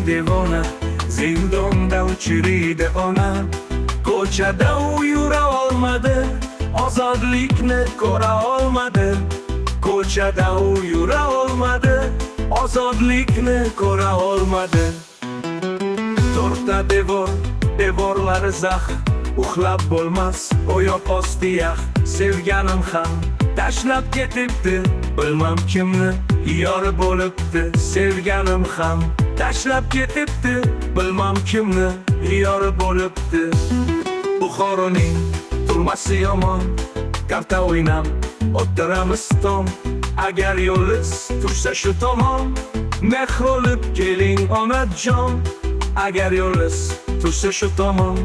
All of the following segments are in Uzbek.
devona, zindonda uchirdi ona. Ko'chada u yura olmadi, ozodlikni ko'ra olmadi. Ko'chada u yura olmadi, ozodlikni ko'ra olmadi. To'rtta devor, devorlari zax, uxlab bo'lmas, oyoq osti yax. Sevganim ham tashlab ketibdi, bilmam kimni yori bo'libdi. Sevganim ham tashlab ketibdi, bilmam kimni yori bo'libdi. Buxoroning turmasi yomon, karta o'ynab o'tiramiz tom. Agar yo'liz tursa shu tomon, mehr olib keling onajon. Agar yo'liz tursa shu tomon,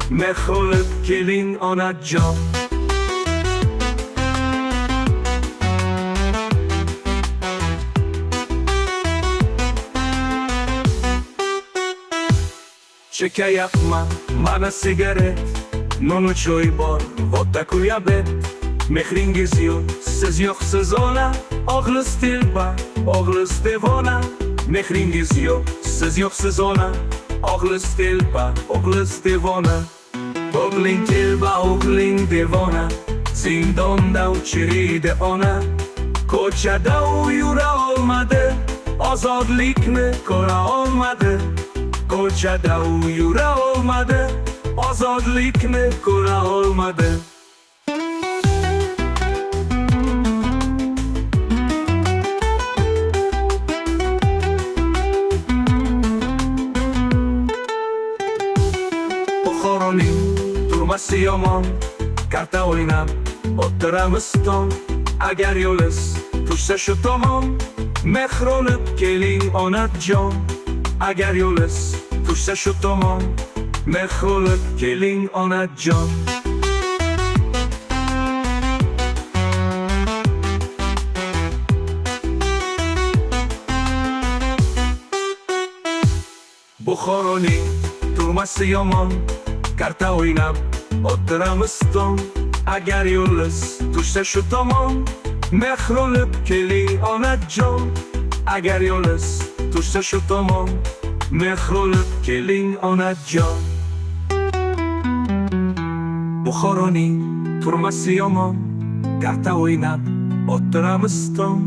mehr olib keling onajon. Chekayapman mana sigaret, non choy bor, vodka kuyabet. Mehringiz yo'q, siz yo'qsiz ona, og'lis telba, og'lis devona. Mehringiz yo'q, siz yo'qsiz ona, og'lis telba, og'lis devona. O'g'ling telba, o'g'ling devona, zindonda uchirdi ona. Ko'chada u yura olmadi, ozodlikni ko'ra olmadi. Ko'chada u yura olmadi, ozodlikni ko'ra olmadi. Buxoroning turmasi yomon, karta o'ynab o'tiramiz tom. Agar yo'liz tursa shu tomon, mehr olib keling onajon. Agar yo'liz tursa shu tomon, mehr olib keling onajon. Buxoroning turmasi yomon, karta o'ynab o'tiramiz tom. Agar yo'liz tursa shu tomon, mehr olib keling onajon. Agar yo'liz tursa shu tomon, mehr olib keling onajon. Buxoroning turmasi yomon, karta o'ynab o'tiramiz tom.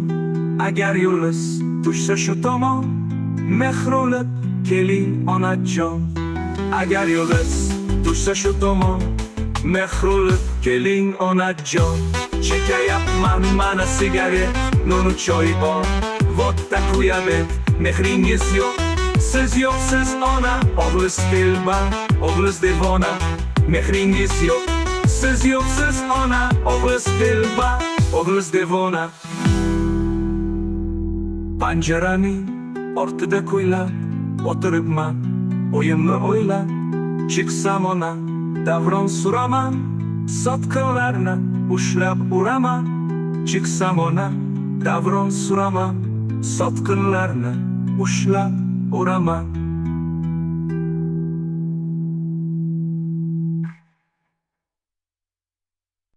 Agar yo'liz tursa shu tomon, mehr olib keling onajon. Agar yo'liz tursa shu tomon, mehr olib keling onajon. Chekayapman mana sigaret, non choy bor, vodka kuyabet. Mehringiz yo'q, siz yo'qsiz ona, og'lis telba, og'lis devona. Mehringiz yo'q, siz yo'qsiz ona, og'lis telba, og'lis devona. Panjaraning ortida kuylab o'tiribman, o'yimni o'ylab. Chiqsam ona, davron suraman, sotqinlarni ushlab uraman. Chiqsam ona, davron suraman, sotqinlarni ushlab uraman.